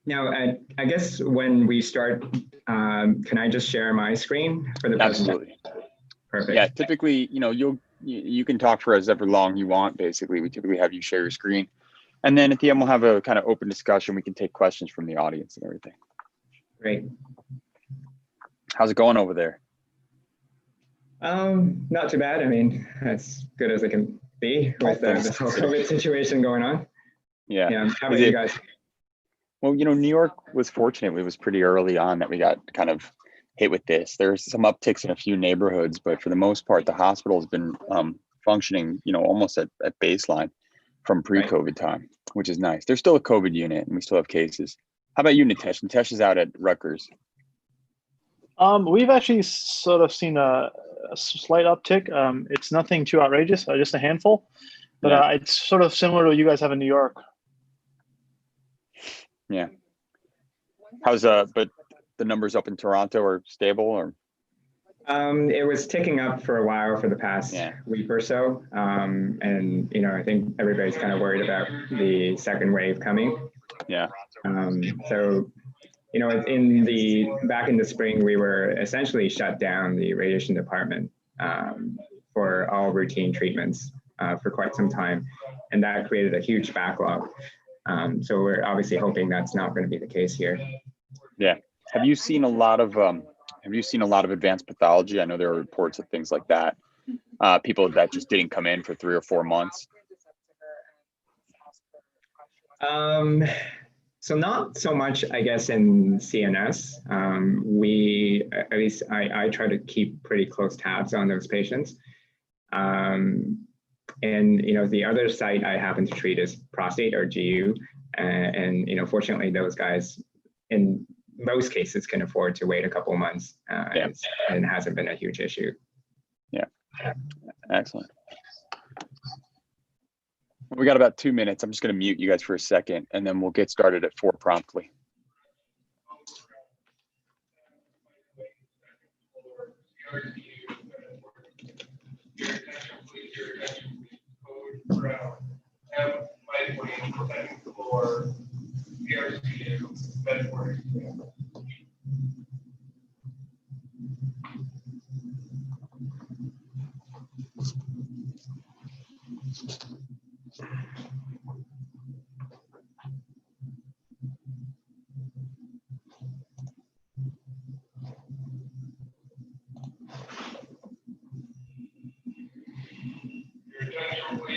Now, I guess when we start, can I just share my screen for the presentation? Absolutely. Perfect. Yeah, typically, you can talk for as ever long you want. Basically, we typically have you share your screen, and then at the end we'll have a kind of open discussion. We can take questions from the audience and everything. Great. How's it going over there? Not too bad. I mean, as good as it can be with this whole COVID situation going on. Yeah. How about you guys? Well, New York was fortunate. It was pretty early on that we got kind of hit with this. There's some upticks in a few neighborhoods, but for the most part, the hospital has been functioning, almost at baseline from pre-COVID time, which is nice. There's still a COVID unit and we still have cases. How about you, Nitesh? Nitesh is out at Rutgers. We've actually sort of seen a slight uptick. It's nothing too outrageous, just a handful, but it's sort of similar to what you guys have in New York. Yeah. But the numbers up in Toronto are stable, or? It was ticking up for a while for the past week or so. And, I think everybody's kind of worried about the second wave coming. Yeah. So, back in the spring, we were essentially shut down the radiation department for all routine treatments for quite some time. And that created a huge backlog. So we're obviously hoping that's not going to be the case here. Yeah. Have you seen a lot of advanced pathology? I know there are reports of things like that. People that just didn't come in for 3 or 4 months. So not so much, I guess, in CNS. I try to keep pretty close tabs on those patients. And the other site I happen to treat is prostate or GU. And fortunately, those guys in most cases can afford to wait a couple of months and it hasn't been a huge issue. Yeah, excellent. We got about 2 minutes. I'm just going to mute you guys for a second, and then we'll get started at 4 promptly.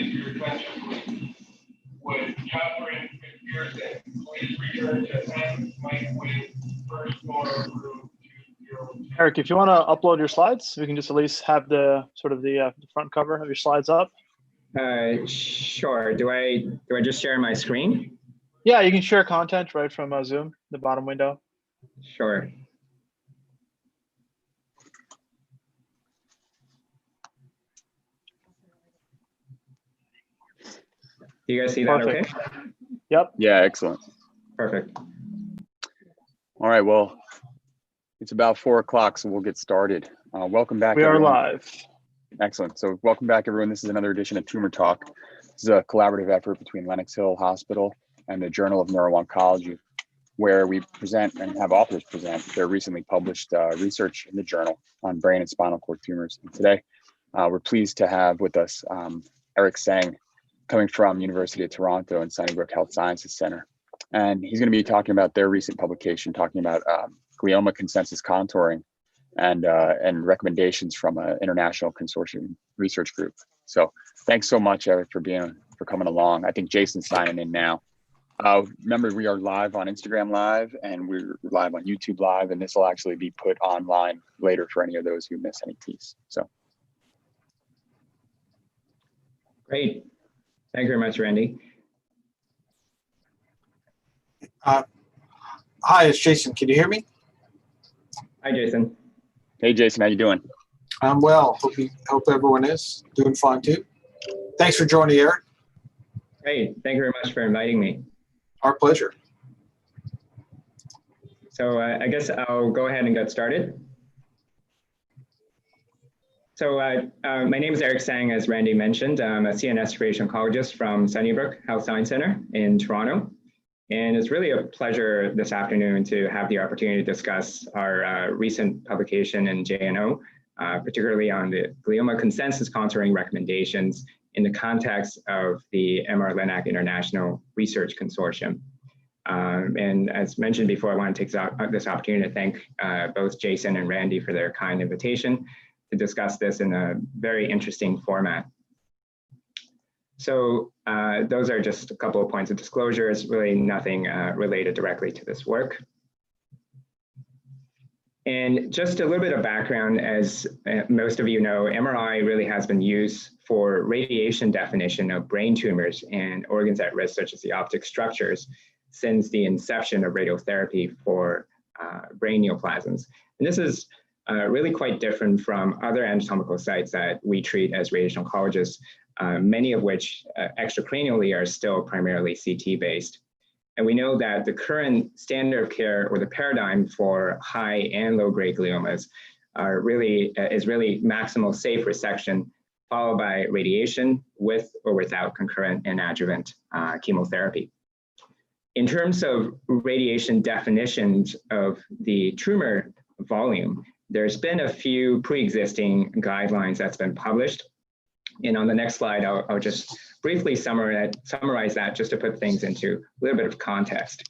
Your attention, please. Would Catherine McPherson please return to M. Mike Wade, first floor of room 202? Eric, if you want to upload your slides, we can just at least have the front cover of your slides up. Sure. Do I just share my screen? Yeah, you can share content right from Zoom, the bottom window. Sure. Do you guys see that okay? Yep. Yeah, excellent. Perfect. All right, well, it's about 4 o'clock, so we'll get started. Welcome back. We are live. Excellent. So welcome back, everyone. This is another edition of Tumor Talk. This is a collaborative effort between Lenox Hill Hospital and the Journal of Neuro-Oncology, where we present and have authors present their recently published research in the journal on brain and spinal cord tumors. And today, we're pleased to have with us Eric Tseng, coming from University of Toronto and SunnyBrook Health Sciences Centre. And he's going to be talking about their recent publication, talking about glioma consensus contouring and recommendations from an international consortium research group. So thanks so much, Eric, for coming along. I think Jason's signing in now. Remember, we are live on Instagram Live and we're live on YouTube Live, and this will actually be put online later for any of those who miss any piece. So. Great. Thank you very much, Randy. Hi, it's Jason. Can you hear me? Hi, Jason. Hey, Jason, how you doing? I'm well. Hope everyone is doing fine too. Thanks for joining, Eric. Great. Thank you very much for inviting me. Our pleasure. So I guess I'll go ahead and get started. So my name is Eric Tseng, as Randy mentioned. I'm a CNS radiation oncologist from SunnyBrook Health Sciences Centre in Toronto. And it's really a pleasure this afternoon to have the opportunity to discuss our recent publication in JNO, particularly on the glioma consensus contouring recommendations in the context of the MR-Linac International Research Consortium. And as mentioned before, I want to take this opportunity to thank both Jason and Randy for their kind invitation to discuss this in a very interesting format. So those are just a couple of points of disclosure. It's really nothing related directly to this work. And just a little bit of background, as most of you know, MRI really has been used for radiation definition of brain tumors and organs at risk, such as the optic structures, since the inception of radiotherapy for brain neoplasms. And this is really quite different from other anatomical sites that we treat as radiation oncologists, many of which extracranially are still primarily CT based. And we know that the current standard of care, or the paradigm for high and low grade gliomas, is really maximal safe resection followed by radiation with or without concurrent and adjuvant chemotherapy. In terms of radiation definitions of the tumor volume, there's been a few pre-existing guidelines that's been published. And on the next slide, I'll just briefly summarize that just to put things into a little bit of context.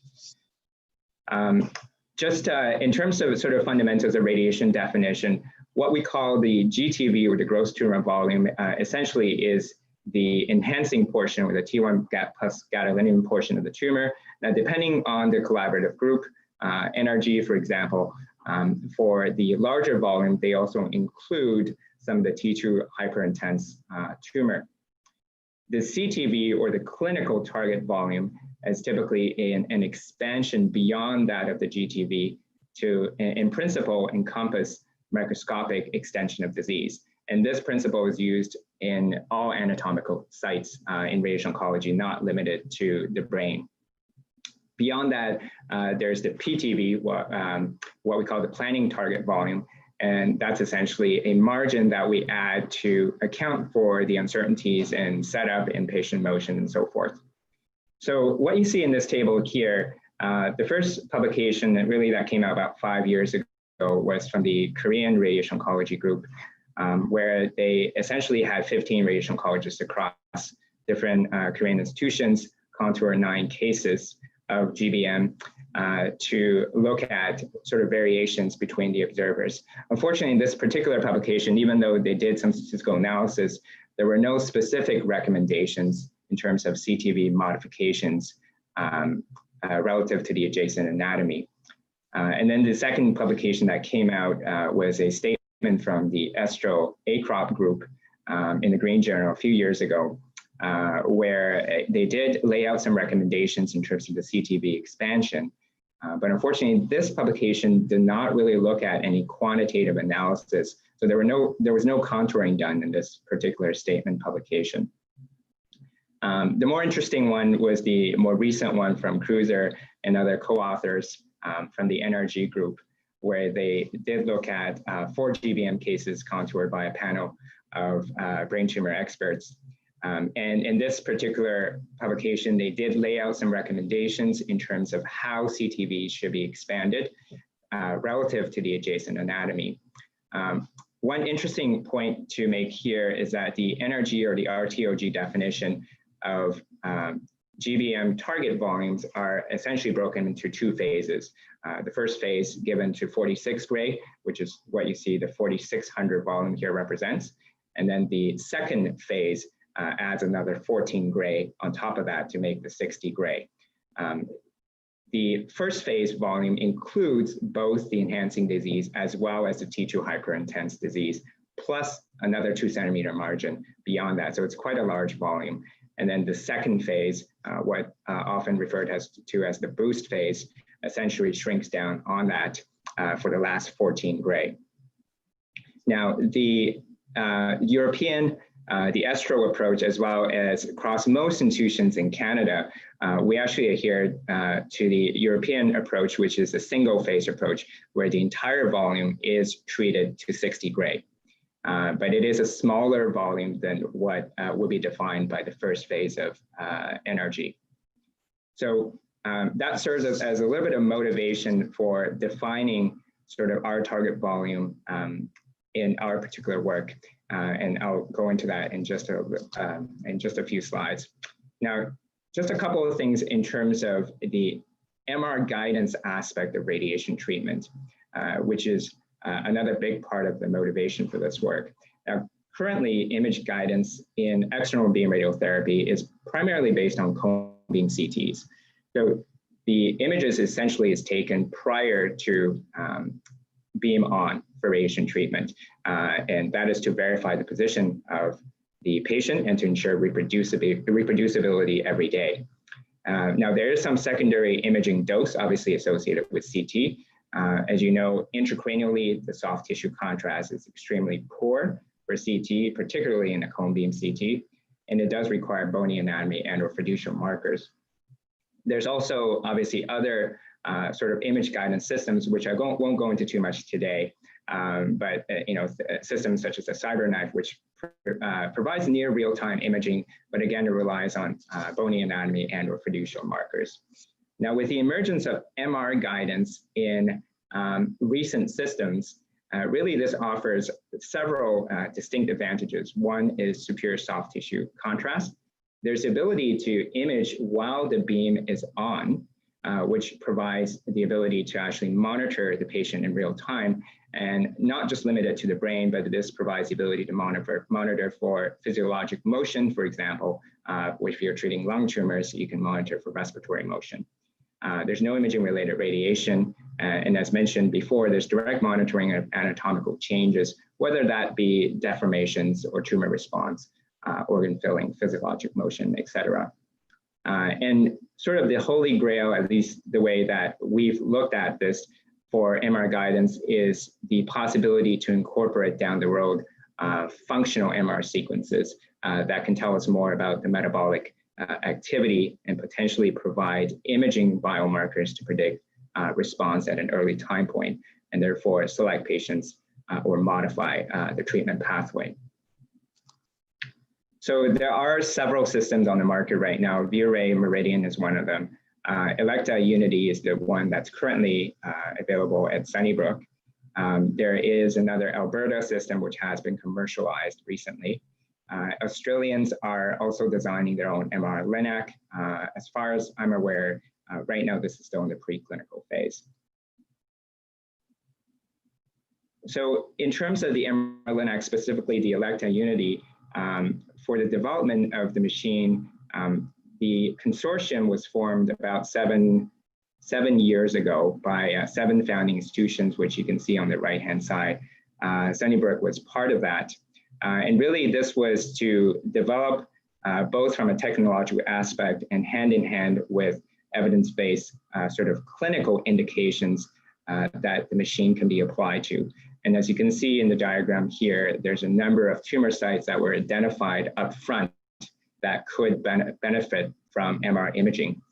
Just in terms of sort of fundamentals of radiation definition, what we call the GTV, or the gross tumor volume, essentially is the enhancing portion, or the T1 plus gadolinium portion of the tumor. Now, depending on the collaborative group, NRG, for example, for the larger volume, they also include some of the T2 hyperintense tumor. The CTV, or the clinical target volume, is typically an expansion beyond that of the GTV to, in principle, encompass microscopic extension of disease. And this principle is used in all anatomical sites in radiation oncology, not limited to the brain. Beyond that, there's the PTV, what we call the planning target volume. And that's essentially a margin that we add to account for the uncertainties in setup, in patient motion, and so forth. So what you see in this table here, the first publication that came out about 5 years ago was from the Korean radiation oncology group, where they essentially had 15 radiation oncologists across different Korean institutions contour 9 cases of GBM to look at sort of variations between the observers. Unfortunately, in this particular publication, even though they did some statistical analysis, there were no specific recommendations in terms of CTV modifications relative to the adjacent anatomy. And then the second publication that came out was a statement from the Estro-ACROP group in the Green Journal a few years ago, where they did lay out some recommendations in terms of the CTV expansion. But unfortunately, this publication did not really look at any quantitative analysis. So there was no contouring done in this particular statement publication. The more interesting one was the more recent one from Cruiser and other co-authors from the NRG group, where they did look at 4 GBM cases contoured by a panel of brain tumor experts. And in this particular publication, they did lay out some recommendations in terms of how CTV should be expanded relative to the adjacent anatomy. One interesting point to make here is that the NRG, or the RTOG definition of GBM target volumes are essentially broken into 2 phases. The first phase given to 46 gray, which is what you see the 4600 volume here represents. And then the second phase adds another 14 gray on top of that to make the 60 gray. The first phase volume includes both the enhancing disease as well as the T2 hyperintense disease, plus another 2 centimeter margin beyond that. So it's quite a large volume. And then the second phase, what often referred to as the boost phase, essentially shrinks down on that for the last 14 gray. Now, the European, the Estro approach, as well as across most institutions in Canada, we actually adhere to the European approach, which is a single phase approach, where the entire volume is treated to 60 gray. But it is a smaller volume than what would be defined by the first phase of NRG. So that serves as a little bit of motivation for defining sort of our target volume in our particular work. And I'll go into that in just a few slides. Now, just a couple of things in terms of the MR guidance aspect of radiation treatment, which is another big part of the motivation for this work. Now, currently, image guidance in external beam radiotherapy is primarily based on cone beam CTs. So the images essentially is taken prior to beam on for radiation treatment, and that is to verify the position of the patient and to ensure reproducibility every day. Now, there is some secondary imaging dose obviously associated with CT. As you know, intracranially, the soft tissue contrast is extremely poor for CT, particularly in a cone beam CT, and it does require bony anatomy and or fiducial markers. There's also obviously other sort of image guidance systems, which I won't go into too much today, but systems such as a CyberKnife, which provides near real-time imaging, but again, it relies on bony anatomy and or fiducial markers. Now, with the emergence of MR guidance in recent systems, really this offers several distinct advantages. One is superior soft tissue contrast. There's the ability to image while the beam is on, which provides the ability to actually monitor the patient in real time, and not just limited to the brain, but this provides the ability to monitor for physiologic motion, for example, if you're treating lung tumors, you can monitor for respiratory motion. There's no imaging related radiation, and as mentioned before, there's direct monitoring of anatomical changes, whether that be deformations or tumor response, organ filling, physiologic motion, etc. And sort of the holy grail, at least the way that we've looked at this for MR guidance, is the possibility to incorporate down the road functional MR sequences that can tell us more about the metabolic activity and potentially provide imaging biomarkers to predict response at an early time point, and therefore select patients or modify the treatment pathway. So there are several systems on the market right now. V-Ray Meridian is one of them. Elekta Unity is the one that's currently available at SunnyBrook. There is another Alberta system which has been commercialized recently. Australians are also designing their own MR-Linac. As far as I'm aware, right now this is still in the preclinical phase. So in terms of the MR-Linac, specifically the Elekta Unity, for the development of the machine, the consortium was formed about seven years ago by 7 founding institutions, which you can see on the right-hand side. SunnyBrook was part of that. And really this was to develop both from a technological aspect and hand in hand with evidence-based sort of clinical indications that the machine can be applied to. And as you can see in the diagram here, there's a number of tumor sites that were identified up front that could benefit from MR imaging,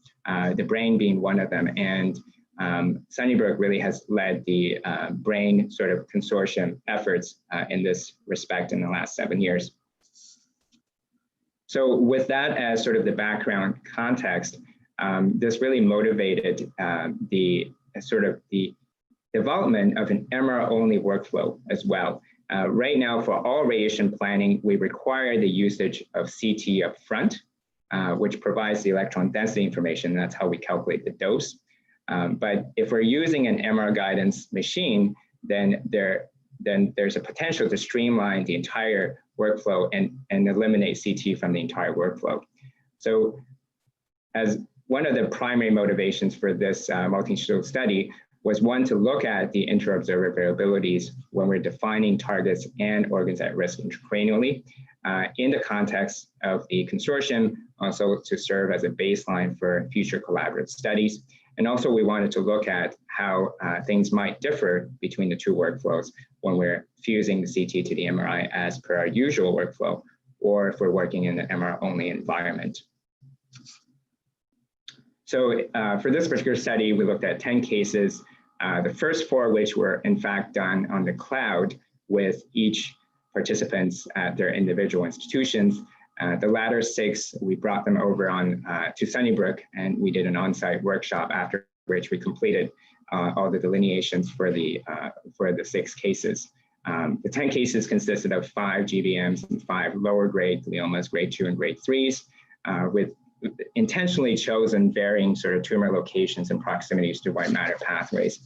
the brain being one of them. And SunnyBrook really has led the brain sort of consortium efforts in this respect in the last 7 years. So with that as sort of the background context, this really motivated the development of an MR-only workflow as well. Right now, for all radiation planning, we require the usage of CT up front, which provides the electron density information. That's how we calculate the dose. But if we're using an MR guidance machine, then there's a potential to streamline the entire workflow and eliminate CT from the entire workflow. So as one of the primary motivations for this multi-institutional study was one to look at the inter-observer variabilities when we're defining targets and organs at risk intracranially in the context of the consortium, also to serve as a baseline for future collaborative studies. And also we wanted to look at how things might differ between the two workflows when we're fusing the CT to the MRI as per our usual workflow, or if we're working in an MR-only environment. So for this particular study, we looked at 10 cases, the first 4 of which were in fact done on the cloud with each participants at their individual institutions. The latter 6, we brought them over to SunnyBrook, and we did an on-site workshop, after which we completed all the delineations for the 6 cases. The 10 cases consisted of 5 GBMs and 5 lower grade gliomas, grade 2 and grade 3s, with intentionally chosen varying sort of tumor locations and proximities to white matter pathways.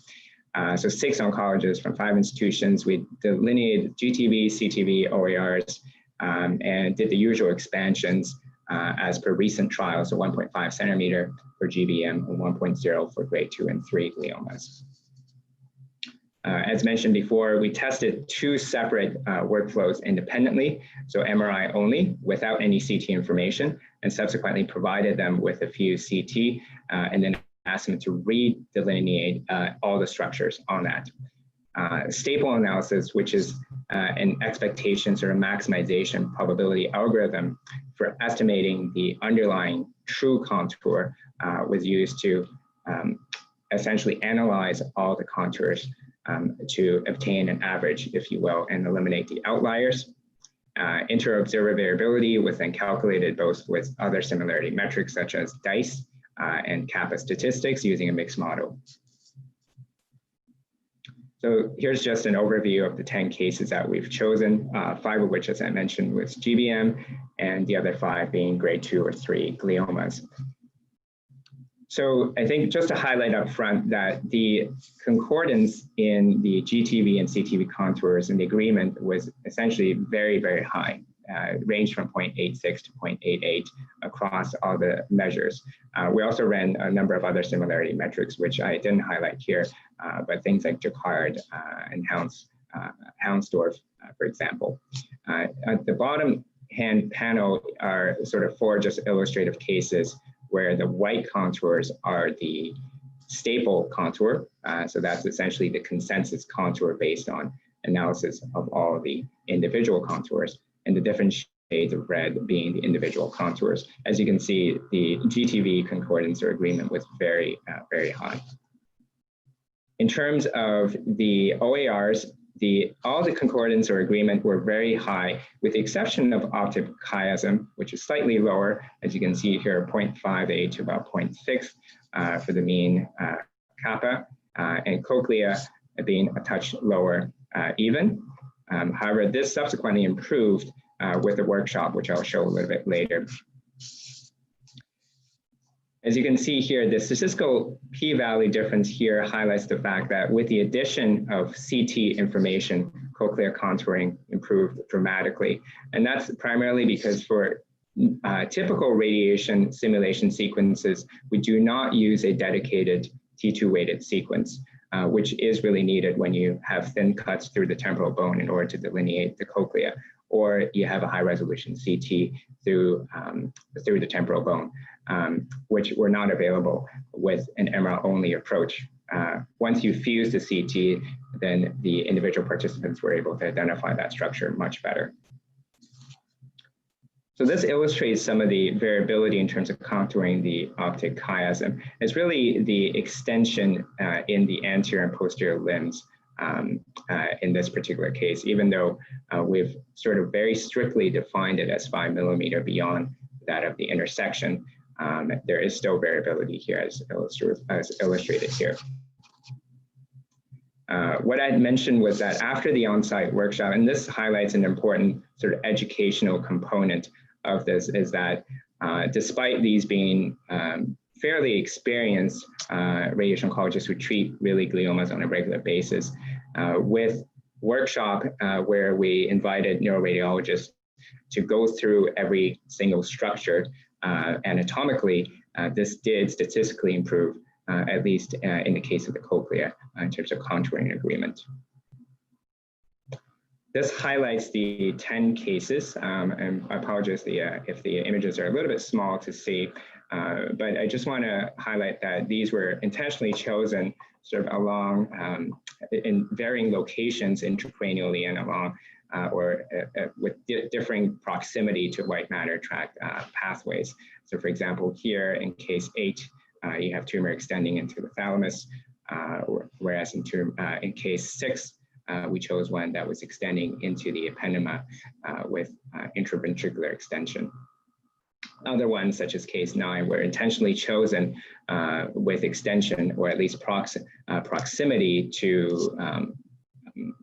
So 6 oncologists from 5 institutions. We delineated GTV, CTV, OARs, and did the usual expansions as per recent trials, so 1.5 centimeter for GBM and 1.0 for grade 2 and 3 gliomas. As mentioned before, we tested 2 separate workflows independently, so MRI only without any CT information, and subsequently provided them with a few CT and then asked them to redelineate all the structures on that. Staple analysis, which is an expectations or a maximization probability algorithm for estimating the underlying true contour, was used to essentially analyze all the contours to obtain an average, if you will, and eliminate the outliers. Inter-observer variability was then calculated both with other similarity metrics such as DICE and kappa statistics using a mixed model. So here's just an overview of the 10 cases that we've chosen, 5 of which, as I mentioned, was GBM, and the other 5 being grade 2 or 3 gliomas. So I think just to highlight up front that the concordance in the GTV and CTV contours and the agreement was essentially very, very high, ranged from 0.86 to 0.88 across all the measures. We also ran a number of other similarity metrics, which I didn't highlight here, but things like Jacquard and Hounsdorf, for example. At the bottom hand panel are sort of 4 just illustrative cases where the white contours are the staple contour. So that's essentially the consensus contour based on analysis of all of the individual contours, and the different shades of red being the individual contours. As you can see, the GTV concordance or agreement was very, very high. In terms of the OARs, all the concordance or agreement were very high, with the exception of optic chiasm, which is slightly lower, as you can see here, 0.58 to about 0.6 for the mean kappa, and cochlea being a touch lower even. However, this subsequently improved with the workshop, which I'll show a little bit later. As you can see here, the statistical p-value difference here highlights the fact that with the addition of CT information, cochlear contouring improved dramatically. And that's primarily because for typical radiation simulation sequences, we do not use a dedicated T2 weighted sequence, which is really needed when you have thin cuts through the temporal bone in order to delineate the cochlea, or you have a high resolution CT through the temporal bone, which were not available with an MR only approach. Once you fuse the CT, then the individual participants were able to identify that structure much better. So this illustrates some of the variability in terms of contouring the optic chiasm. It's really the extension in the anterior and posterior limbs in this particular case, even though we've sort of very strictly defined it as 5 millimeter beyond that of the intersection. There is still variability here as illustrated here. What I'd mentioned was that after the on-site workshop, and this highlights an important sort of educational component of this, is that despite these being fairly experienced radiation oncologists who treat really gliomas on a regular basis, with workshop where we invited neuroradiologists to go through every single structure anatomically, this did statistically improve, at least in the case of the cochlea, in terms of contouring agreement. This highlights the 10 cases, and I apologize if the images are a little bit small to see, but I just want to highlight that these were intentionally chosen sort of along in varying locations intracranially and along with differing proximity to white matter tract pathways. So for example, here in case 8, you have tumor extending into the thalamus, whereas in case 6, we chose one that was extending into the ependyma with intraventricular extension. Other ones, such as case 9, were intentionally chosen with extension or at least proximity to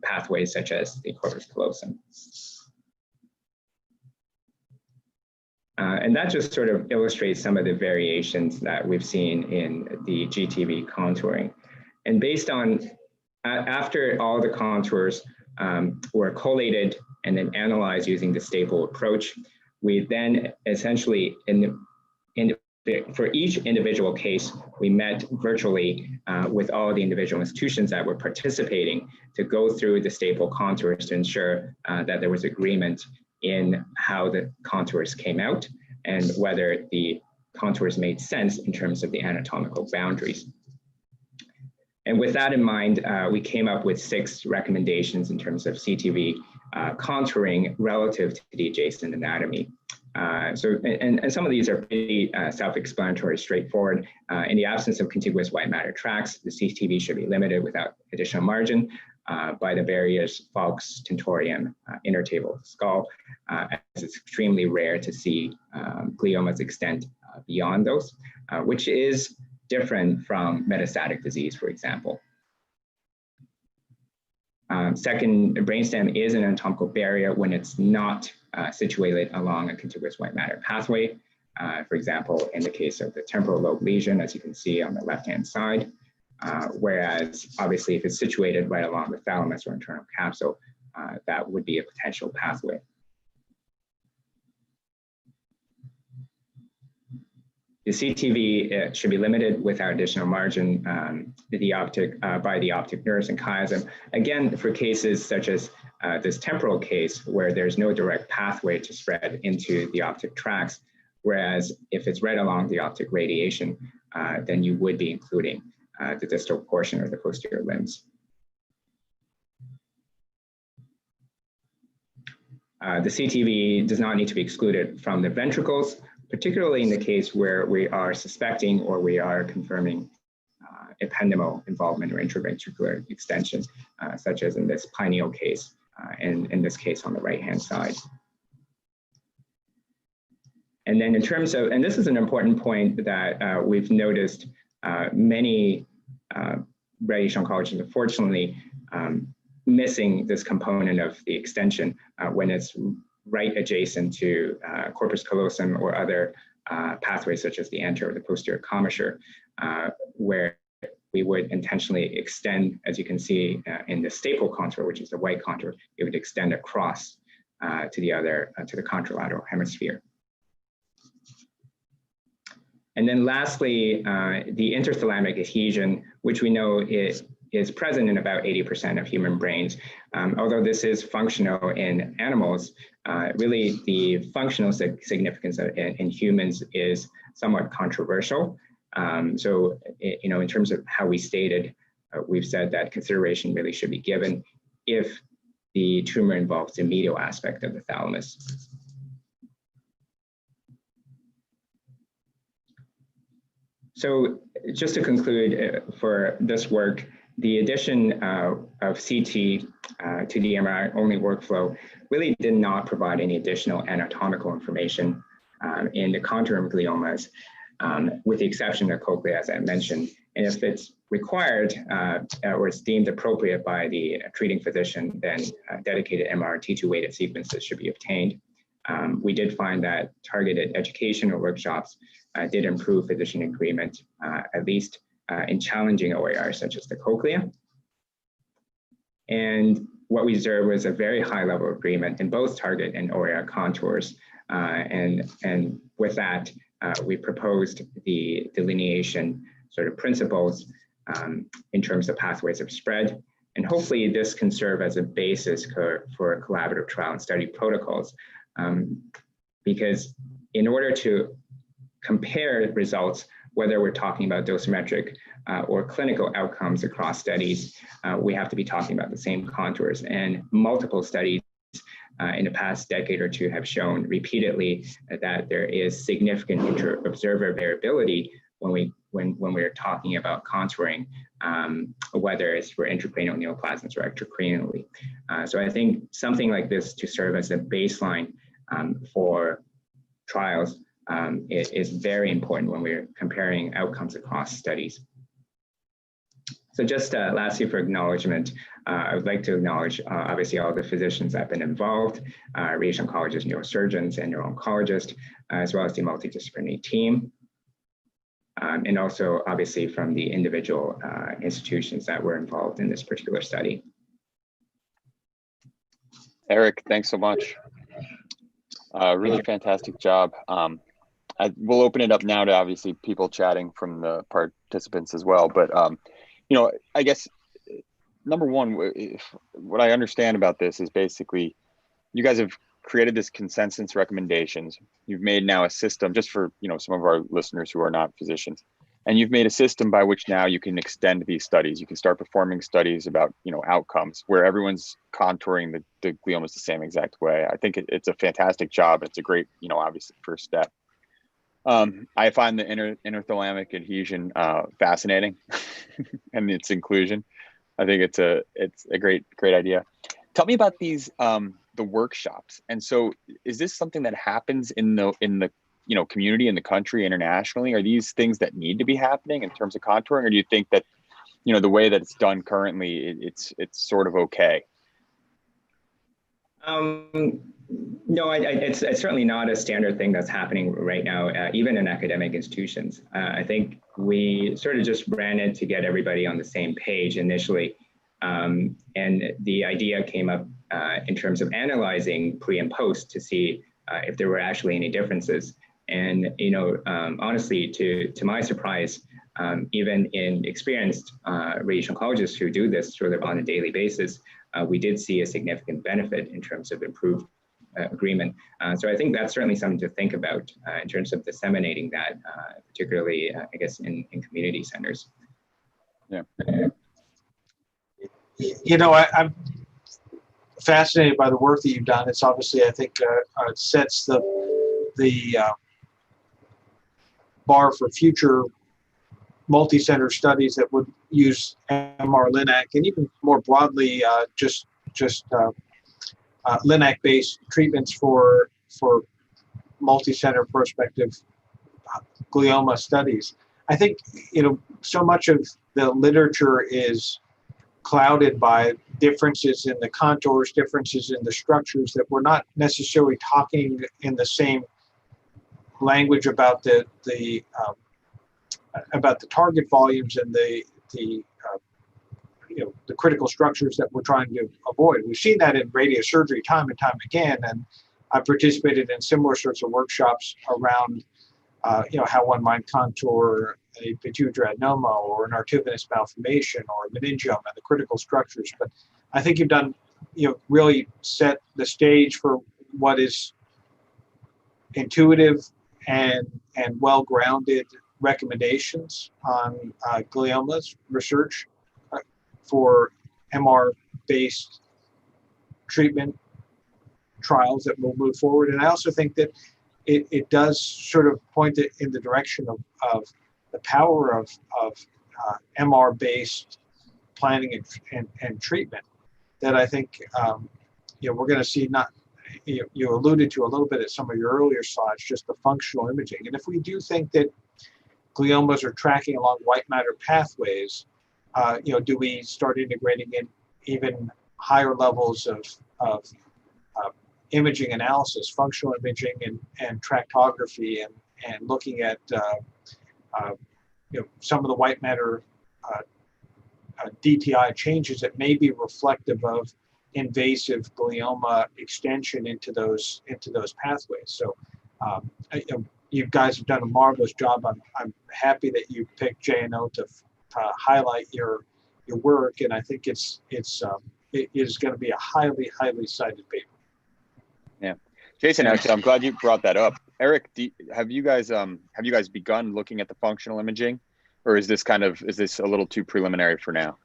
pathways such as the corpus callosum. And that just sort of illustrates some of the variations that we've seen in the GTV contouring. And based on, after all the contours were collated and then analyzed using the stable approach, we then essentially, for each individual case, we met virtually with all the individual institutions that were participating to go through the stable contours to ensure that there was agreement in how the contours came out and whether the contours made sense in terms of the anatomical boundaries. And with that in mind, we came up with 6 recommendations in terms of CTV contouring relative to the adjacent anatomy. And some of these are pretty self-explanatory, straightforward. In the absence of contiguous white matter tracts, the CTV should be limited without additional margin by the barriers falx, tentorium, intertable skull, as it's extremely rare to see gliomas extend beyond those, which is different from metastatic disease, for example. Second, brainstem is an anatomical barrier when it's not situated along a contiguous white matter pathway. For example, in the case of the temporal lobe lesion, as you can see on the left-hand side, whereas obviously if it's situated right along the thalamus or internal capsule, that would be a potential pathway. The CTV should be limited without additional margin by the optic nerves and chiasm. Again, for cases such as this temporal case where there's no direct pathway to spread into the optic tracts, whereas if it's right along the optic radiation, then you would be including the distal portion of the posterior limbs. The CTV does not need to be excluded from the ventricles, particularly in the case where we are suspecting or we are confirming ependymal involvement or intraventricular extension, such as in this pineal case, and in this case on the right-hand side. And then in terms of, and this is an important point that we've noticed many radiation oncologists, unfortunately, missing this component of the extension when it's right adjacent to corpus callosum or other pathways such as the anterior or the posterior commissure, where we would intentionally extend, as you can see in the staple contour, which is the white contour, it would extend across to the contralateral hemisphere. And then lastly, the interthalamic adhesion, which we know is present in about 80% of human brains. Although this is functional in animals, really the functional significance in humans is somewhat controversial. So, you know, in terms of how we stated, we've said that consideration really should be given if the tumor involves the medial aspect of the thalamus. So just to conclude for this work, the addition of CT to the MRI-only workflow really did not provide any additional anatomical information in the contouring gliomas, with the exception of cochlea, as I mentioned. And if it's required or it's deemed appropriate by the treating physician, then dedicated MR-T2 weighted sequences should be obtained. We did find that targeted education or workshops did improve physician agreement, at least in challenging OAR such as the cochlea. And what we observed was a very high level of agreement in both target and OAR contours. And with that, we proposed the delineation sort of principles in terms of pathways of spread. And hopefully this can serve as a basis for collaborative trial and study protocols. Because in order to compare results, whether we're talking about dosimetric or clinical outcomes across studies, we have to be talking about the same contours. And multiple studies in the past decade or two have shown repeatedly that there is significant inter-observer variability when when we're talking about contouring, whether it's for intracranial neoplasms or extracranially. So I think something like this to serve as a baseline for trials is very important when we're comparing outcomes across studies. So just lastly, for acknowledgement, I would like to acknowledge obviously all the physicians that have been involved, radiation oncologists, neurosurgeons, and neuro-oncologists, as well as the multidisciplinary team. And also obviously from the individual institutions that were involved in this particular study. Eric, thanks so much. Really fantastic job. We'll open it up now to obviously people chatting from the participants as well. But, you know, I guess, number one, what I understand about this is basically you guys have created this consensus recommendations. You've made now a system just for, you know, some of our listeners who are not physicians, and you've made a system by which now you can extend these studies. You can start performing studies about, you know, outcomes where everyone's contouring the gliomas the same exact way. I think it's a fantastic job. It's a great, you know, obvious first step. I find the interthalamic adhesion fascinating and its inclusion. I think it's a great idea. Tell me about these the workshops. And so, is this something that happens in the you know, community, in the country, internationally? Are these things that need to be happening in terms of contouring, or do you think that, you know, the way that it's done currently, it's sort of okay? No, it's certainly not a standard thing that's happening right now, even in academic institutions. I think we sort of just ran it to get everybody on the same page initially. And the idea came up in terms of analyzing pre and post to see if there were actually any differences. And, you know, honestly, to my surprise, even in experienced radiation oncologists who do this sort of on a daily basis, we did see a significant benefit in terms of improved agreement. So I think that's certainly something to think about in terms of disseminating that, particularly, I guess, in community centers. Yeah. You know, I'm fascinated by the work that you've done. It's obviously, I think, it sets the bar for future multi-center studies that would use MR-Linac, and even more broadly, just Linac-based treatments for multi-center prospective glioma studies. I think, you know, so much of the literature is clouded by differences in the contours, differences in the structures, that we're not necessarily talking in the same language about the target volumes and the you know, the critical structures that we're trying to avoid. We've seen that in radiosurgery time and time again, and I participated in similar sorts of workshops around you know, how one might contour a pituitary adenoma or an artivinous malformation or a meningioma and the critical structures. But I think you've done, you know, really set the stage for what is intuitive and well-grounded recommendations on gliomas research for MR-based treatment trials that will move forward. And I also think that it does sort of point it in the direction of the power of MR-based planning and treatment that I think you know, we're going to see. Not you alluded to a little bit at some of your earlier slides, just the functional imaging. And if we do think that gliomas are tracking along white matter pathways, you know, do we start integrating in even higher levels of imaging analysis, functional imaging and tractography, and looking at you know, some of the white matter DTI changes that may be reflective of invasive glioma extension into those pathways. So you guys have done a marvelous job. I'm happy that you picked JNO to highlight your work, and I think it is going to be a highly cited paper. Yeah, Jason, actually, I'm glad you brought that up. Eric, have you guys begun looking at the functional imaging, or is this a little too preliminary for now?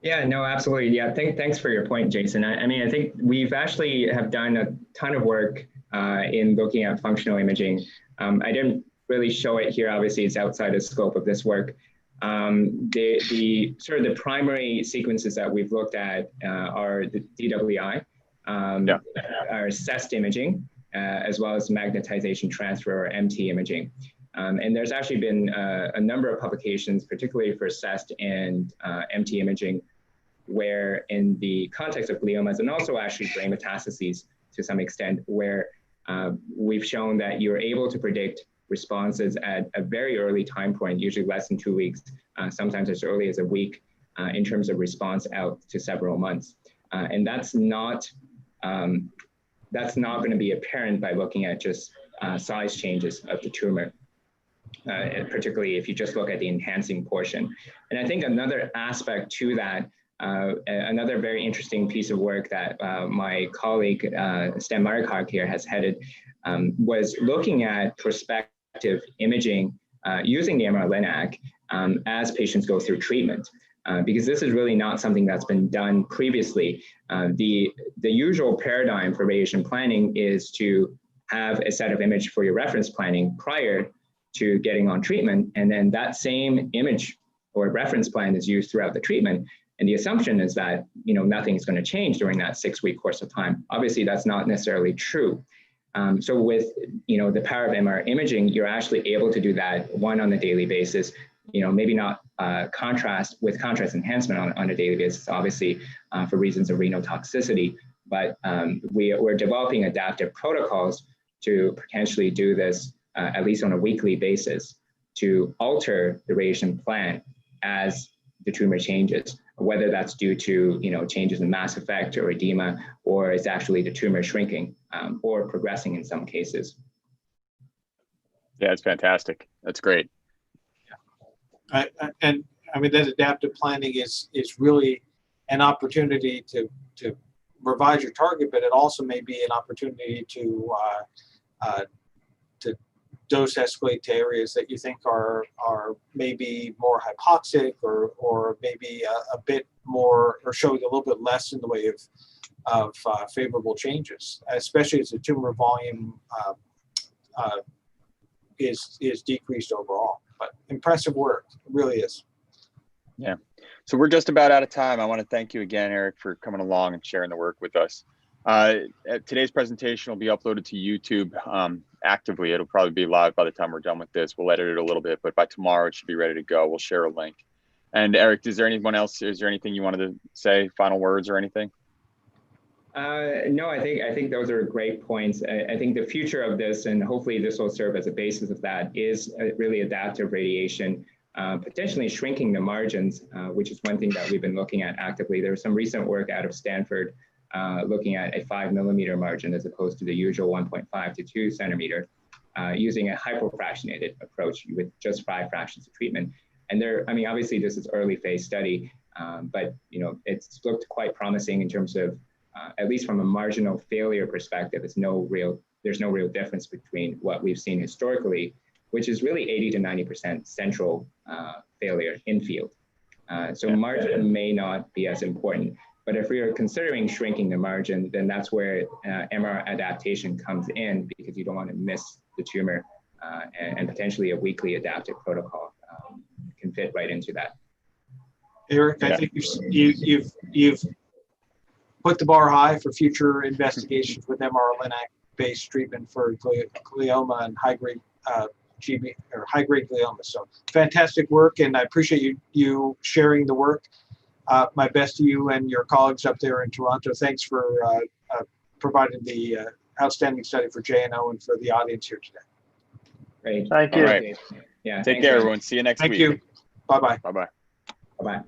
Yeah, no, absolutely. Yeah, thanks for your point, Jason. I mean, I think we've actually have done a ton of work in looking at functional imaging. I didn't really show it here. Obviously, it's outside the scope of this work. The sort of the primary sequences that we've looked at are the DWI, our CEST imaging, as well as magnetization transfer, or MT imaging. And there's actually been a number of publications, particularly for CEST and MT imaging, where in the context of gliomas and also actually brain metastases to some extent, where we've shown that you're able to predict responses at a very early time point, usually less than 2 weeks, sometimes as early as a week, in terms of response out to several months. And that's not going to be apparent by looking at just size changes of the tumor, particularly if you just look at the enhancing portion. And I think another aspect to that, another very interesting piece of work that my colleague Sten Marikak here has headed, was looking at prospective imaging using the MR-Linac as patients go through treatment. Because this is really not something that's been done previously. The usual paradigm for radiation planning is to have a set of image for your reference planning prior to getting on treatment, and then that same image or reference plan is used throughout the treatment. And the assumption is that nothing is going to change during that 6-week course of time. Obviously, that's not necessarily true. So with the power of MR imaging, you're actually able to do that on a daily basis. Maybe not contrast enhancement on a daily basis, obviously for reasons of renal toxicity, but we're developing adaptive protocols to potentially do this at least on a weekly basis to alter the radiation plan as the tumor changes, whether that's due to changes in mass effect or edema, or it's actually the tumor shrinking or progressing in some cases. Yeah, it's fantastic. That's great. And I mean, that adaptive planning is really an opportunity to revise your target, but it also may be an opportunity to dose escalate to areas that you think are maybe more hypoxic or maybe a bit more, or showing a little bit less in the way of favorable changes, especially as the tumor volume is decreased overall. But impressive work, it really is. Yeah. So we're just about out of time. I want to thank you again, Eric, for coming along and sharing the work with us. Today's presentation will be uploaded to YouTube actively. It'll probably be live by the time we're done with this. We'll edit it a little bit, but by tomorrow it should be ready to go. We'll share a link. And Eric, is there anyone else? Is there anything you wanted to say? Final words or anything? No, I think those are great points. I think the future of this, and hopefully this will serve as a basis of that, is really adaptive radiation, potentially shrinking the margins, which is one thing that we've been looking at actively. There's some recent work out of Stanford looking at a 5 millimeter margin as opposed to the usual 1.5 to 2 centimeter, using a hypofractionated approach with just 5 fractions of treatment. And obviously this is early phase study, but it's looked quite promising in terms of, at least from a marginal failure perspective, there's no real difference between what we've seen historically, which is really 80 to 90% central failure in field. So margin may not be as important, but if we are considering shrinking the margin, then that's where MR adaptation comes in, because you don't want to miss the tumor, and potentially a weekly adaptive protocol can fit right into that. Eric, I think you've put the bar high for future investigations with MR-Linac based treatment for glioma and high-grade high-grade glioma. So fantastic work, and I appreciate you sharing the work. My best to you and your colleagues up there in Toronto. Thanks for providing the outstanding study for JNO and for the audience here today. Great. Thank you. All right. Yeah. Take care, everyone. See you next week. Thank you. Bye-bye. Bye-bye. Bye-bye.